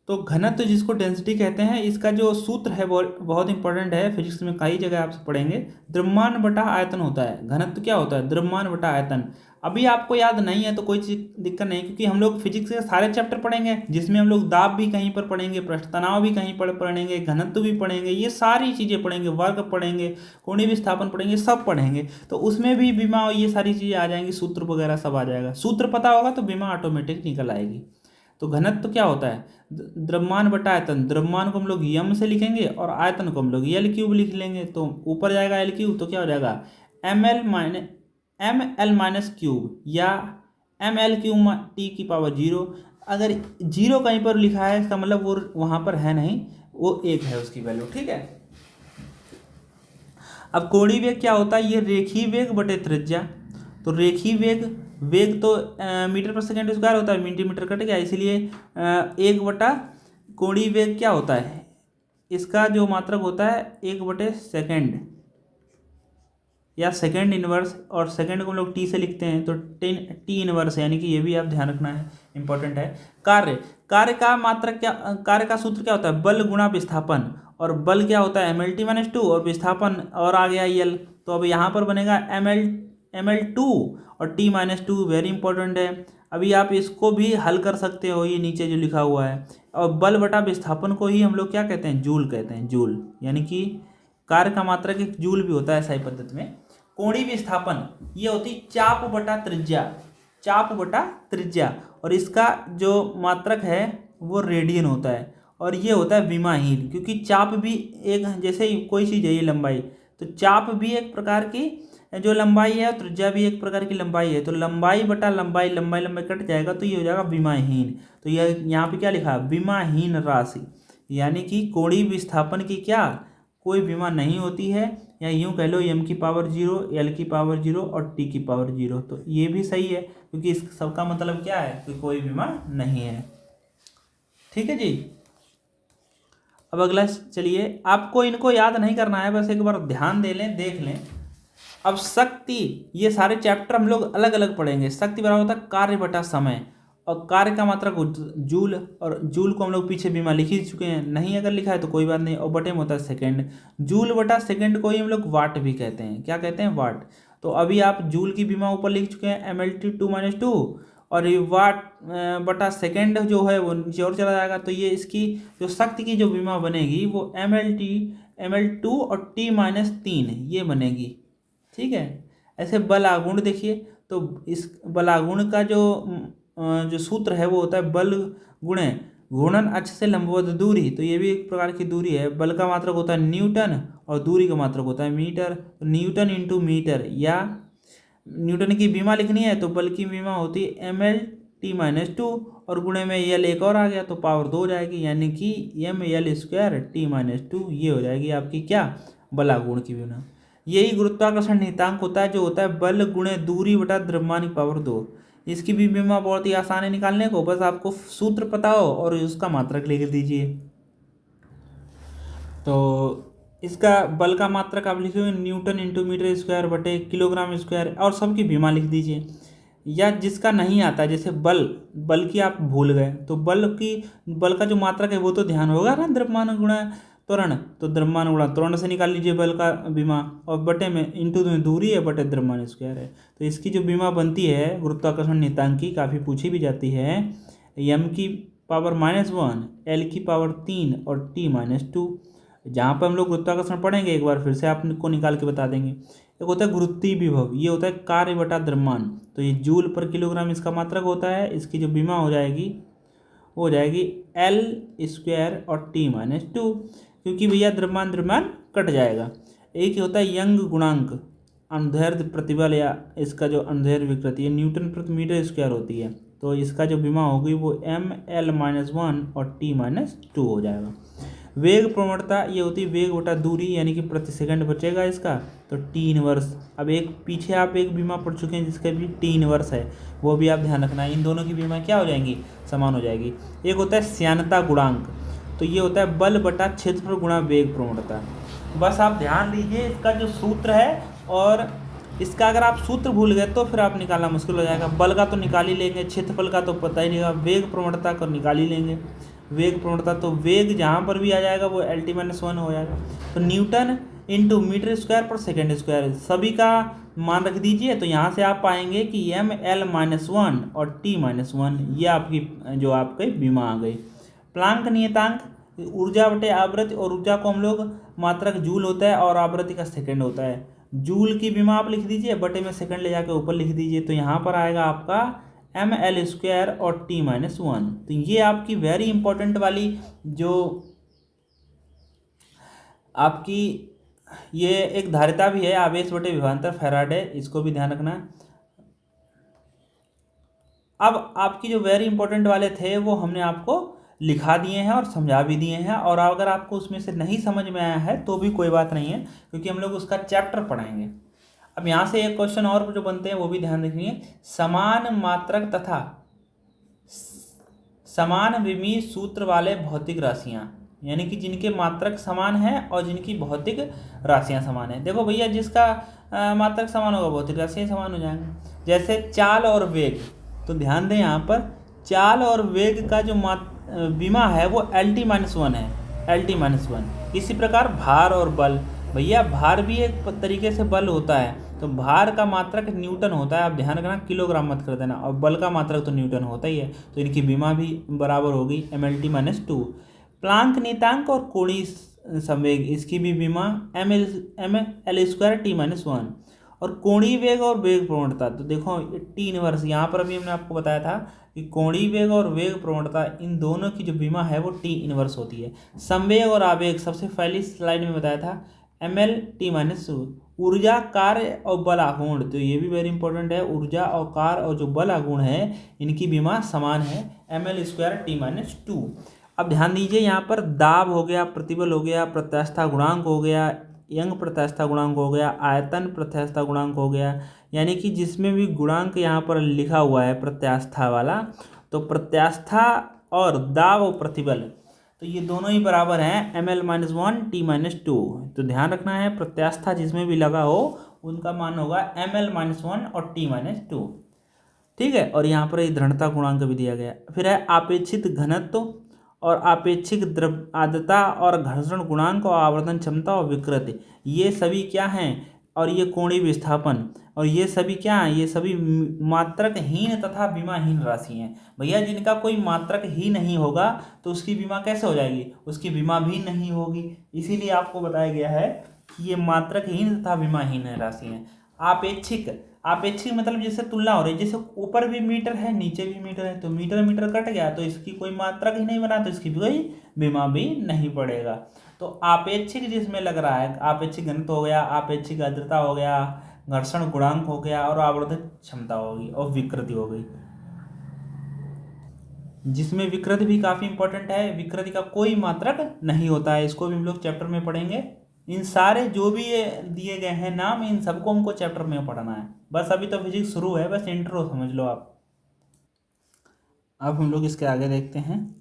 तो घनत्व जिसको डेंसिटी कहते हैं, इसका जो सूत्र है वो बहुत इंपॉर्टेंट है, फिजिक्स में कई जगह आपसे पढ़ेंगे। द्रव्यमान बटा आयतन होता है, घनत्व क्या होता है, द्रव्यमान बटा आयतन। अभी आपको याद नहीं है तो कोई चीज दिक्कत नहीं, क्योंकि हम लोग फिजिक्स के सारे चैप्टर पढ़ेंगे, जिसमें हम लोग दाब भी कहीं पर पढ़ेंगे, पृष्ठ तनाव भी कहीं पर पढ़ेंगे, घनत्व भी पढ़ेंगे, ये सारी चीज़ें पढ़ेंगे, वर्ग पढ़ेंगे, कोणीय विस्थापन पढ़ेंगे, सब पढ़ेंगे। तो उसमें भी बीमा ये सारी चीज़ें आ जाएंगी, सूत्र वगैरह सब आ जाएगा। सूत्र पता होगा तो बीमा ऑटोमेटिक निकल आएगी। तो घनत्व क्या होता है, द्रव्यमान बटा आयतन। द्रव्यमान को हम लोग यम से लिखेंगे और आयतन को हम लोग L³ लिख लेंगे, तो ऊपर जाएगा L³ तो क्या हो जाएगा ML-3 या ML³ T⁻0 अगर जीरो कहीं पर लिखा है इसका मतलब वो वहाँ पर है नहीं, वो 1 है उसकी वैल्यू, ठीक है। अब कोणीय वेग क्या होता है, ये रेखीय वेग बटे त्रिज्या। तो रेखीय वेग, वेग तो मीटर पर सेकेंड स्क्वायर होता है, मिलीमीटर कट गया, इसीलिए 1 बटा कोणीय वेग क्या होता है, इसका जो मात्रक होता है 1/सेकेंड या सेकेंड इनवर्स, और सेकेंड को हम लोग टी से लिखते हैं तो टी इनवर्स, यानी कि ये भी आप ध्यान रखना है, इंपॉर्टेंट है। कार्य, कार्य का मात्रक क्या, कार्य का सूत्र क्या होता है, बल गुणा विस्थापन, और बल क्या होता है mlt-2 और विस्थापन और आ गया यल, तो अब यहाँ पर बनेगा ml2 और t-2, वेरी इंपॉर्टेंट है। अभी आप इसको भी हल कर सकते हो, ये नीचे जो लिखा हुआ है। और बल बटा विस्थापन को ही हम लोग क्या कहते हैं, जूल कहते हैं, जूल, यानी कि कार्य का मात्रक एक जूल भी होता है सही पद्धति में। कोणीय विस्थापन ये होती चाप बटा त्रिज्या, चाप बटा त्रिज्या, और इसका जो मात्रक है वो रेडियन होता है, और ये होता है विमाहीन, क्योंकि चाप भी एक, जैसे ही कोई चीज़ है ये लंबाई, तो चाप भी एक प्रकार की जो लंबाई है, त्रिज्या भी एक प्रकार की लंबाई है, तो लंबाई बटा लंबाई, लंबाई लंबाई कट जाएगा तो ये हो जाएगा विमाहीन। तो यह यहाँ पे क्या लिखा है, विमाहीन राशि, यानी कि कोणीय विस्थापन की क्या कोई विमा नहीं होती है, या यूं कह लो m⁻0, l⁻0 और t⁻0। तो ये भी सही है, क्योंकि इस सबका मतलब क्या है कि कोई विमा नहीं है, ठीक है जी। अब अगला चलिए, आपको इनको याद नहीं करना है, बस एक बार ध्यान दे लें, देख लें। अब शक्ति, ये सारे चैप्टर हम लोग अलग अलग पढ़ेंगे। शक्ति बराबर होता है कार्य बटा समय, और कार्य का मात्रक जूल, और जूल को हम लोग पीछे बीमा लिख ही चुके हैं, नहीं अगर लिखा है तो कोई बात नहीं, और बटे में होता है सेकेंड। जूल बटा सेकेंड को ही हम लोग वाट भी कहते हैं, क्या कहते हैं, वाट। तो अभी आप जूल की बीमा ऊपर लिख चुके हैं mlt2 और ये वाट बटा सेकेंड जो है वो नीचे और चला जाएगा, तो ये इसकी जो शक्ति की जो बीमा बनेगी वो ml2 और t-3 ये बनेगी, ठीक है। ऐसे बल आघूर्ण देखिए, तो इस बल आघूर्ण का जो सूत्र है वो होता है बल गुणे घूर्णन अक्ष से लंबवत दूरी, तो ये भी एक प्रकार की दूरी है। बल का मात्रक होता है न्यूटन और दूरी का मात्रक होता है मीटर, तो न्यूटन इंटू मीटर, या न्यूटन की बीमा लिखनी है तो बल की बीमा होती है ml⁻2 और गुणे में यल एक और आ गया तो पावर 2 हो जाएगी, यानी कि ml² t-2, ये हो जाएगी आपकी क्या, बलागुण की बीमा। यही गुरुत्वाकर्षण नियतांक होता है, जो होता है बल गुणे दूरी बटा द्रव्यमान की पावर 2। इसकी भी बीमा बहुत ही आसान है निकालने को, बस आपको सूत्र पता हो और उसका मात्रक लिख दीजिए। तो इसका बल का मात्रक आप लिखोगे न्यूटन इंटू मीटर स्क्वायर बटे किलोग्राम स्क्वायर, और सबकी बीमा लिख दीजिए। या जिसका नहीं आता, जैसे बल की आप भूल गए, तो बल का जो मात्रक है वो तो ध्यान होगा ना, द्रव्यमान गुणा त्वरण, तो द्रव्यमान गुणा त्वरण से निकाल लीजिए बल का बीमा, और बटे में इंटू में दूरी है बटे द्रव्यमान स्क्वायर है। तो इसकी जो बीमा बनती है गुरुत्वाकर्षण नियतांक की, काफ़ी पूछी भी जाती है, m⁻⁻1, l⁻3 और t-2। जहाँ पर हम लोग गुरुत्वाकर्षण पढ़ेंगे एक बार फिर से आपको निकाल के बता देंगे। एक होता है गुरुत्वीय विभव, ये होता है कार्य बटा द्रव्यमान, तो ये जूल पर किलोग्राम इसका मात्रक होता है। इसकी जो बीमा हो जाएगी वो हो जाएगी l² और t-2, क्योंकि भैया द्रव्यमान कट जाएगा। एक होता है यंग गुणांक, अनुदैर्ध्य प्रतिबल, या इसका जो अनुदैर्ध्य विकृति है न्यूटन प्रति मीटर स्क्वायर होती है, तो इसका जो बीमा होगी वो ml-1 और t-2 हो जाएगा। वेग प्रवणता ये होती है वेग बटा दूरी, यानी कि प्रति सेकंड बचेगा इसका, तो टी इनवर्स। अब एक पीछे आप एक बीमा पढ़ चुके हैं जिसका भी टी इनवर्स है, वो भी आप ध्यान रखना है। इन दोनों की बीमा क्या हो जाएंगी, समान हो जाएगी। एक होता है श्यानता गुणांक, तो ये होता है बल बटा क्षेत्रफल गुणा वेग प्रवणता। बस आप ध्यान दीजिए इसका जो सूत्र है, और इसका अगर आप सूत्र भूल गए तो फिर आप निकालना मुश्किल हो जाएगा। बल का तो निकाल ही लेंगे, क्षेत्रफल का तो पता ही नहीं होगा, वेग प्रवणता को निकाल ही लेंगे। वेग प्रवणता, तो वेग जहाँ पर भी आ जाएगा वो LT-1 हो जाएगा। तो न्यूटन इंटू मीटर स्क्वायर पर सेकेंड स्क्वायर, सभी का मान रख दीजिए, तो यहाँ से आप पाएंगे कि ml-1 और t-1 ये आपकी जो आपके बीमा आ गई। प्लांक नियतांक, ऊर्जा बटे आवृत्ति, और ऊर्जा को हम लोग मात्रक जूल होता है और आवृत्ति का सेकंड होता है। जूल की बीमा आप लिख दीजिए, बटे में सेकंड ले जाकर ऊपर लिख दीजिए, तो यहाँ पर आएगा आपका ml² और t-1। तो ये आपकी वेरी इंपॉर्टेंट वाली जो आपकी ये एक धारिता भी है, आवेश बटे विभवांतर फैराडे, इसको भी ध्यान रखना है। अब आपकी जो वेरी इंपॉर्टेंट वाले थे वो हमने आपको लिखा दिए हैं और समझा भी दिए हैं, और अगर आपको उसमें से नहीं समझ में आया है तो भी कोई बात नहीं है, क्योंकि हम लोग उसका चैप्टर पढ़ाएंगे। अब यहाँ से एक क्वेश्चन और जो बनते हैं वो भी ध्यान रखिए। समान मात्रक तथा समान विमीय सूत्र वाले भौतिक राशियाँ, यानी कि जिनके मात्रक समान हैं और जिनकी भौतिक राशियाँ समान हैं। देखो भैया, जिसका मात्रक समान होगा भौतिक राशियाँ समान हो जाएंगी। जैसे चाल और वेग, तो ध्यान दें यहाँ पर चाल और वेग का जो विमा है वो LT-1 है, LT-1। इसी प्रकार भार और बल, भैया भार भी एक तरीके से बल होता है, तो भार का मात्रक न्यूटन होता है, आप ध्यान रखना किलोग्राम मत कर देना, और बल का मात्रक तो न्यूटन होता ही है, तो इनकी विमा भी बराबर होगी MLT-2। प्लांक नीतांक और कोणीय संवेग, इसकी भी विमा ML²T-1। और कोणीय वेग और वेग प्रवणता, तो देखो T−1, यहाँ पर अभी हमने आपको बताया था कि कोणीय वेग और वेग प्रवणता इन दोनों की जो विमा है वो T−1 होती है। संवेग और आवेग सबसे पहली स्लाइड में बताया था ML-T-2। ऊर्जा, कार्य और बल आघूर्ण, तो ये भी वेरी इंपॉर्टेंट है, ऊर्जा और कार्य और जो बल आघूर्ण है इनकी विमा समान है ML²T-2। अब ध्यान दीजिए, यहाँ पर दाब हो गया, प्रतिबल हो गया, प्रत्यास्थता गुणांक हो गया, यंग प्रत्यास्थता गुणांक हो गया, आयतन प्रत्यास्थता गुणांक हो गया, यानी कि जिसमें भी गुणांक यहाँ पर लिखा हुआ है प्रत्यास्था वाला, तो प्रत्यास्था और दाब और प्रतिबल, तो ये दोनों ही बराबर हैं ML-1T-2। तो ध्यान रखना है, प्रत्यास्था जिसमें भी लगा हो उनका मान होगा ML-1 और T-2, ठीक है। और यहाँ पर ये दृढ़ता गुणांक भी दिया गया। फिर है आपेक्षित घनत्व और आपेक्षिक द्रव आर्द्रता और घर्षण गुणांक और आवर्धन क्षमता और विकृति, ये सभी क्या हैं, और ये कोणीय विस्थापन, और ये सभी क्या हैं, ये सभी मात्रकहीन तथा विमाहीन राशि हैं। भैया जिनका कोई मात्रक ही नहीं होगा तो उसकी विमा कैसे हो जाएगी, उसकी विमा भी नहीं होगी, इसीलिए आपको बताया गया है कि ये मात्रकहीन तथा विमाहीन राशि हैं। आपेक्षिक, आपेक्षिक मतलब जैसे तुलना हो रही है, जैसे ऊपर भी मीटर है नीचे भी मीटर है, तो मीटर मीटर कट गया तो इसकी कोई मात्रक ही नहीं बना, तो इसकी कोई बीमा भी नहीं पड़ेगा। तो आपेक्षिक जिसमें लग रहा है, आपेक्षिक घनत्व हो गया, आपेक्षिक आर्द्रता हो गया, घर्षण गुणांक हो गया, और आवर्धन क्षमता होगी, और विकृति हो गई। जिसमें विकृति भी काफ़ी इंपॉर्टेंट है, विकृति का कोई मात्रक नहीं होता है, इसको भी हम लोग चैप्टर में पढ़ेंगे। इन सारे जो भी ये दिए गए हैं नाम, इन सबको हमको चैप्टर में पढ़ना है। बस अभी तो फिजिक्स शुरू है, बस इंट्रो समझ लो आप। अब हम लोग इसके आगे देखते हैं।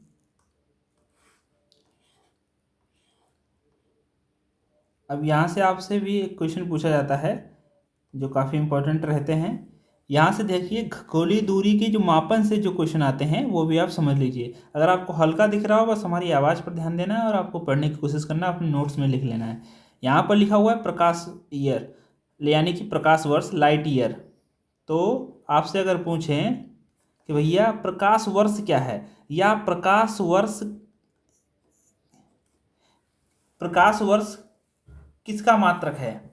अब यहाँ से आपसे भी एक क्वेश्चन पूछा जाता है जो काफ़ी इंपॉर्टेंट रहते हैं। यहाँ से देखिए, खगोलीय दूरी के जो मापन से जो क्वेश्चन आते हैं वो भी आप समझ लीजिए। अगर आपको हल्का दिख रहा हो बस हमारी आवाज़ पर ध्यान देना है और आपको पढ़ने की कोशिश करना है, अपने नोट्स में लिख लेना है। यहाँ पर लिखा हुआ है प्रकाश ईयर, यानी कि प्रकाश वर्ष, लाइट ईयर। तो आपसे अगर पूछें कि भैया प्रकाश वर्ष क्या है, या प्रकाश वर्ष किसका मात्रक है,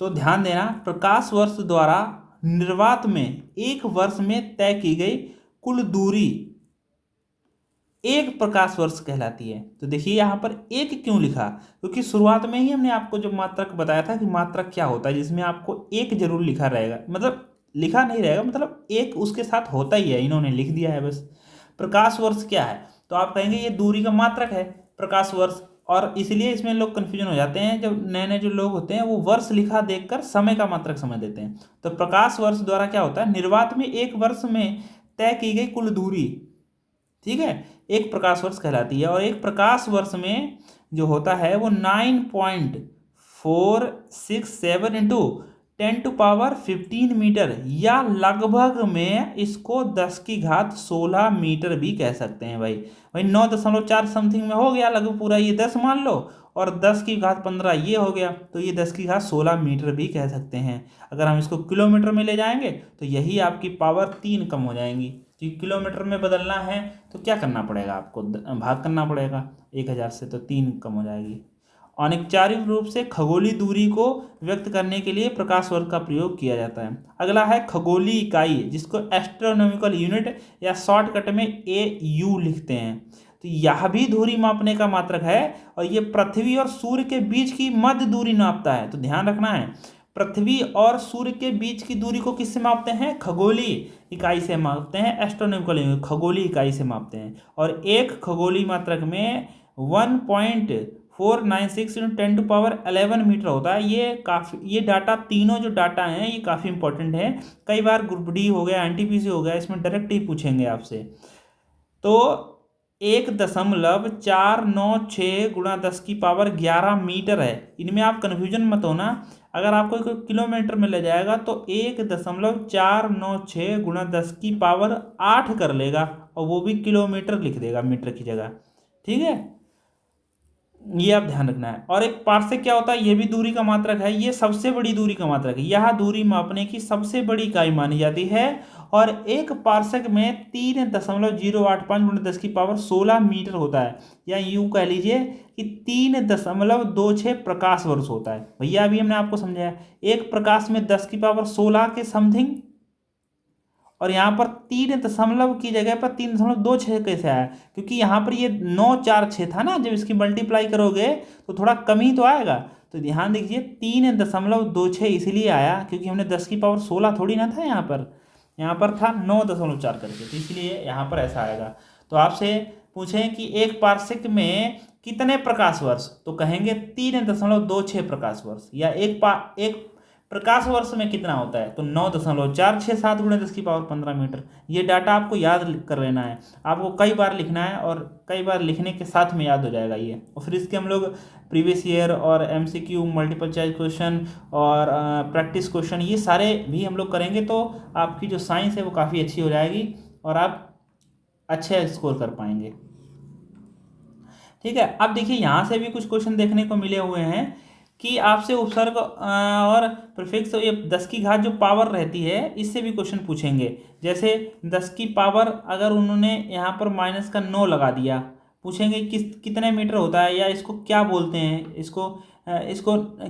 तो ध्यान देना, प्रकाश वर्ष द्वारा निर्वात में एक वर्ष में तय की गई कुल दूरी एक प्रकाश वर्ष कहलाती है। तो देखिए यहाँ पर एक क्यों लिखा, क्योंकि शुरुआत में ही हमने आपको जो मात्रक बताया था कि मात्रक क्या होता है, जिसमें आपको एक जरूर लिखा रहेगा, मतलब लिखा नहीं रहेगा, मतलब एक उसके साथ होता ही है, इन्होंने लिख दिया है बस। प्रकाश वर्ष क्या है, तो आप कहेंगे ये दूरी का मात्रक है प्रकाश वर्ष, और इसलिए इसमें लोग कन्फ्यूजन हो जाते हैं, जब नए नए जो लोग होते हैं वो वर्ष लिखा देखकर समय का मात्रक समझ देते हैं। तो प्रकाश वर्ष द्वारा क्या होता है, निर्वात में एक वर्ष में तय की गई कुल दूरी, ठीक है, एक प्रकाश वर्ष कहलाती है। और एक प्रकाश वर्ष में जो होता है वो 9.467 इंटू 10⁻15 मीटर, या लगभग में इसको 10⁻16 मीटर भी कह सकते हैं। भाई 9.4 समथिंग में हो गया लगभग पूरा, ये 10 मान लो, और 10⁻15 ये हो गया, तो ये 10⁻16 मीटर भी कह सकते हैं। अगर हम इसको किलोमीटर में ले जाएंगे तो यही आपकी पावर 3 कम हो जाएंगी, क्योंकि किलोमीटर में बदलना है तो क्या करना पड़ेगा, आपको भाग करना पड़ेगा 1000 से, तो 3 कम हो जाएगी। औपचारिक रूप से खगोलीय दूरी को व्यक्त करने के लिए प्रकाश वर्ष का प्रयोग किया जाता है। अगला है खगोलीय इकाई, जिसको एस्ट्रोनॉमिकल यूनिट या शॉर्टकट में AU लिखते हैं। तो यह भी दूरी मापने का मात्रक है, और ये पृथ्वी और सूर्य के बीच की मध्य दूरी नापता है। तो ध्यान रखना है, पृथ्वी और सूर्य के बीच की दूरी को किससे मापते हैं? खगोलीय इकाई से मापते हैं, एस्ट्रोनॉमिकल यूनिट, खगोलीय इकाई से मापते हैं। और एक खगोलीय मात्रक में 1.496 × 10⁻11 मीटर होता है। ये डाटा, तीनों जो डाटा हैं ये काफ़ी इंपॉर्टेंट है। कई बार ग्रुप डी हो गया, एनटीपीसी हो गया, इसमें डायरेक्ट ही पूछेंगे आपसे। तो 1.496 × 10⁻11 मीटर है। इनमें आप कन्फ्यूजन मत होना। अगर आपको कोई किलोमीटर में ले जाएगा तो 1.496 × 10⁸ कर लेगा, और वो भी किलोमीटर लिख देगा मीटर की जगह। ठीक है, ये आप ध्यान रखना है। और एक पार्सेक क्या होता है? ये भी दूरी का मात्रक है। ये सबसे बड़ी दूरी का मात्रक है। यह दूरी मापने की सबसे बड़ी इकाई मानी जाती है। और एक पार्सेक में 3.085 × 10⁻16 मीटर होता है, या यूं कह लीजिए कि 3.26 प्रकाश वर्ष होता है। भैया अभी हमने आपको समझाया, एक प्रकाश में 10⁻16 के समथिंग, और यहाँ पर 3 दशमलव की जगह पर 3.26 कैसे आया? क्योंकि यहाँ पर ये 946 था ना, जब इसकी मल्टीप्लाई करोगे तो थोड़ा कम ही तो आएगा। तो ध्यान दीजिए 3.26 इसलिए आया क्योंकि हमने 10⁻16 थोड़ी ना था यहाँ पर था 9.4 करके, तो इसलिए यहाँ पर ऐसा आएगा। तो आपसे पूछें कि एक पार्सेक में कितने प्रकाश वर्ष, तो कहेंगे 3.26 प्रकाश वर्ष। या एक प्रकाश वर्ष में कितना होता है, तो 9.467 × 10⁻15 मीटर। ये डाटा आपको याद कर लेना है, आपको कई बार लिखना है, और कई बार लिखने के साथ में याद हो जाएगा ये। और फिर इसके हम लोग प्रीवियस ईयर और एमसीक्यू, मल्टीपल चॉइस क्वेश्चन और प्रैक्टिस क्वेश्चन, ये सारे भी हम लोग करेंगे। तो आपकी जो साइंस है वो काफ़ी अच्छी हो जाएगी और आप अच्छे स्कोर कर पाएंगे। ठीक है, अब देखिए यहाँ से भी कुछ क्वेश्चन देखने को मिले हुए हैं कि आपसे उपसर्ग और प्रीफिक्स, ये 10 की घात जो पावर रहती है इससे भी क्वेश्चन पूछेंगे। जैसे 10 की पावर अगर उन्होंने यहाँ पर -9 लगा दिया, पूछेंगे कितने मीटर होता है, या इसको क्या बोलते हैं, इसको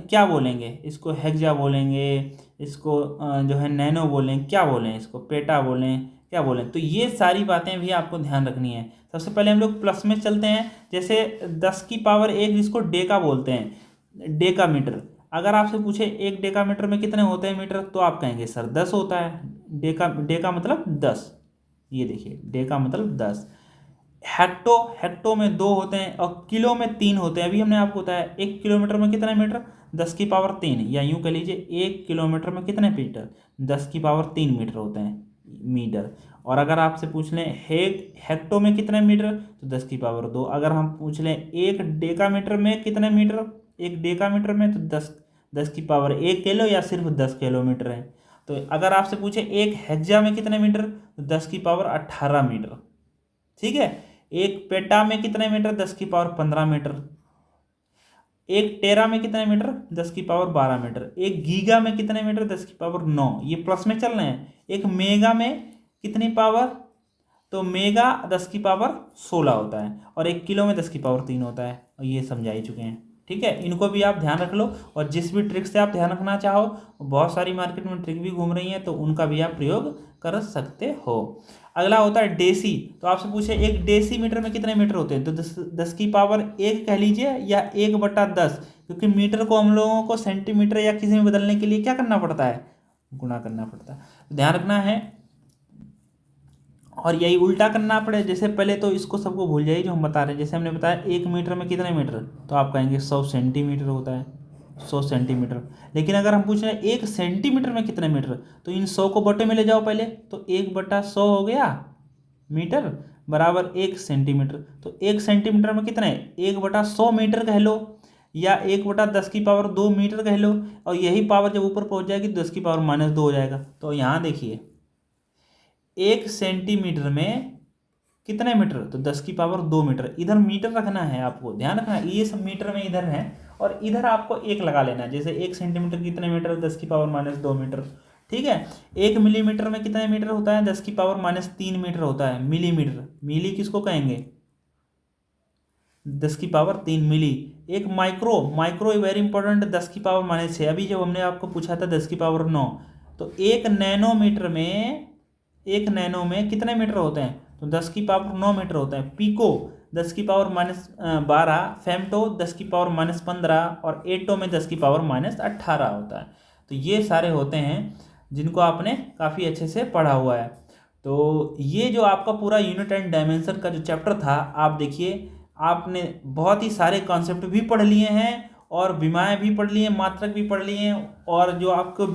क्या बोलेंगे, इसको हेक्सा बोलेंगे, इसको जो है नैनो बोलें, क्या बोलें, इसको पेटा बोलें, क्या बोलें। तो ये सारी बातें भी आपको ध्यान रखनी है। सबसे पहले हम लोग प्लस में चलते हैं। जैसे 10 की पावर 1 जिसको डेका बोलते हैं, डेका मीटर। अगर आपसे पूछे 1 डेका मीटर में कितने होते हैं मीटर, तो आप कहेंगे सर 10 होता है। डेका मतलब 10, ये देखिए डेका मतलब 10। हेक्टो में 2 होते हैं, और किलो में 3 होते हैं। अभी हमने आपको बताया 1 किलोमीटर में कितने मीटर, 10⁻3, या यूं कह लीजिए 1 किलोमीटर में कितने मीटर, 10⁻3 मीटर होते हैं मीटर। और अगर आपसे पूछ लें हेक्टो में कितने मीटर, तो 10⁻2। अगर हम पूछ लें 1 डेका मीटर में कितने मीटर, 1 डेका मीटर में, तो 10⁻1 किलो, या सिर्फ 10 किलोमीटर है। तो अगर आपसे पूछे 1 हेक्सा में कितने मीटर, तो 10⁻18 मीटर। ठीक है, 1 पेटा में कितने मीटर, 10⁻15 मीटर। 1 टेरा में कितने मीटर, 10⁻12 मीटर। 1 गीगा में कितने मीटर, 10⁻9। ये प्लस में चल रहे हैं। 1 मेगा में कितनी पावर, तो मेगा 10⁻16 होता है, और 1 किलो में 10⁻3 होता है। और ये समझा ही चुके हैं। ठीक है, इनको भी आप ध्यान रख लो, और जिस भी ट्रिक से आप ध्यान रखना चाहो, बहुत सारी मार्केट में ट्रिक भी घूम रही हैं, तो उनका भी आप प्रयोग कर सकते हो। अगला होता है डेसी। तो आपसे पूछे 1 डेसी मीटर में कितने मीटर होते हैं, तो 10⁻1 कह लीजिए, या 1/10, क्योंकि मीटर को हम लोगों को सेंटीमीटर या किसी में बदलने के लिए क्या करना पड़ता है, गुणा करना पड़ता है। तो ध्यान रखना है, और यही उल्टा करना पड़े। जैसे पहले तो इसको सबको भूल जाइए जो हम बता रहे हैं। जैसे हमने बताया 1 मीटर में कितने मीटर, तो आप कहेंगे 100 सेंटीमीटर होता है, 100 सेंटीमीटर। लेकिन अगर हम पूछ रहे हैं 1 सेंटीमीटर में कितने मीटर, तो इन 100 को बटे में ले जाओ पहले, तो 1/100 हो गया मीटर बराबर 1 सेंटीमीटर। तो 1 सेंटीमीटर में कितने, 1/100 मीटर कह लो, या 1/10⁻2 मीटर कह लो। और यही पावर जब ऊपर पहुंच जाएगी तो 10⁻2 हो जाएगा। तो यहाँ देखिए 1 सेंटीमीटर में कितने मीटर, तो 10⁻2 मीटर। इधर मीटर रखना है, आपको ध्यान रखना है, ये सब मीटर में इधर है, और इधर आपको 1 लगा लेना है। जैसे 1 सेंटीमीटर कितने मीटर, 10⁻2 मीटर। ठीक है, 1 मिलीमीटर में कितने मीटर होता है, 10⁻3 मीटर होता है मिलीमीटर। मिली किसको कहेंगे, 10⁻3 मिली। एक माइक्रो वेरी इंपॉर्टेंट, 10⁻6। अभी जब हमने आपको पूछा था 10⁻9, तो 1 नैनो में कितने मीटर होते हैं, तो 10⁻9 मीटर होता है। पिको 10⁻12, फेम्टो 10⁻15, और एटो में 10⁻18 होता है। तो ये सारे होते हैं जिनको आपने काफ़ी अच्छे से पढ़ा हुआ है। तो ये जो आपका पूरा यूनिट एंड डायमेंशन का जो चैप्टर था, आप देखिए आपने बहुत ही सारे कॉन्सेप्ट भी पढ़ लिए हैं और विमाएँ भी पढ़ लिए हैं, मात्रक भी पढ़ लिए हैं, और जो आपको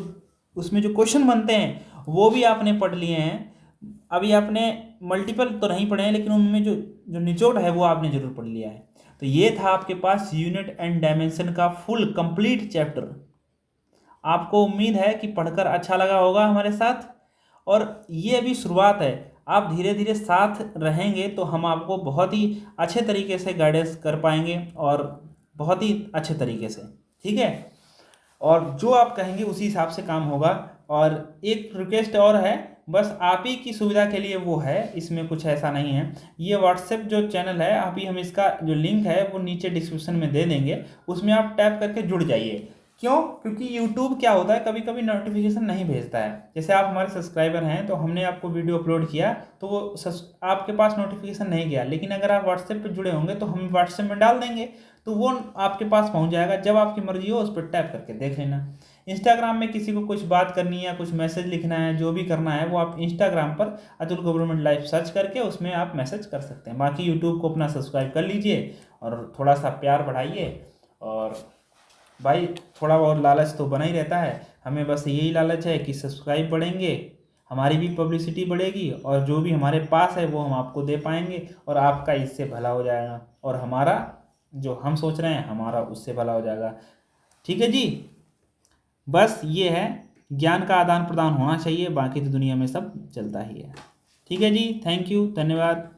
उसमें जो क्वेश्चन बनते हैं वो भी आपने पढ़ लिए हैं। अभी आपने मल्टीपल तो नहीं पढ़े हैं, लेकिन उनमें जो जो निचोड़ है वो आपने जरूर पढ़ लिया है। तो ये था आपके पास यूनिट एंड डायमेंशन का फुल कंप्लीट चैप्टर। आपको उम्मीद है कि पढ़कर अच्छा लगा होगा हमारे साथ, और ये अभी शुरुआत है। आप धीरे धीरे साथ रहेंगे तो हम आपको बहुत ही अच्छे तरीके से गाइडेंस कर पाएंगे, और बहुत ही अच्छे तरीके से, ठीक है। और जो आप कहेंगे उसी हिसाब से काम होगा। और एक रिक्वेस्ट और है, बस आप ही की सुविधा के लिए वो है, इसमें कुछ ऐसा नहीं है। ये व्हाट्सएप जो चैनल है, अभी हम इसका जो लिंक है वो नीचे डिस्क्रिप्शन में दे देंगे, उसमें आप टैप करके जुड़ जाइए। क्यों? क्योंकि यूट्यूब क्या होता है, कभी कभी नोटिफिकेशन नहीं भेजता है। जैसे आप हमारे सब्सक्राइबर हैं तो हमने आपको वीडियो अपलोड किया तो वो आपके पास नोटिफिकेशन नहीं गया, लेकिन अगर आप व्हाट्सएप पे जुड़े होंगे तो हम व्हाट्सएप में डाल देंगे तो वो आपके पास पहुंच जाएगा। जब आपकी मर्जी हो उस पर टैप करके देख लेना। इंस्टाग्राम में किसी को कुछ बात करनी है, कुछ मैसेज लिखना है, जो भी करना है वो आप इंस्टाग्राम पर अतुल गवर्नमेंट लाइफ सर्च करके उसमें आप मैसेज कर सकते हैं। बाकी यूट्यूब को अपना सब्सक्राइब कर लीजिए और थोड़ा सा प्यार बढ़ाइए। और भाई थोड़ा बहुत लालच तो बना ही रहता है, हमें बस यही लालच है कि सब्सक्राइब बढ़ेंगे, हमारी भी पब्लिसिटी बढ़ेगी, और जो भी हमारे पास है वो हम आपको दे पाएंगे, और आपका इससे भला हो जाएगा, और हमारा जो हम सोच रहे हैं हमारा उससे भला हो जाएगा। ठीक है जी, बस ये है, ज्ञान का आदान प्रदान होना चाहिए, बाकी तो दुनिया में सब चलता ही है। ठीक है जी, थैंक यू, धन्यवाद।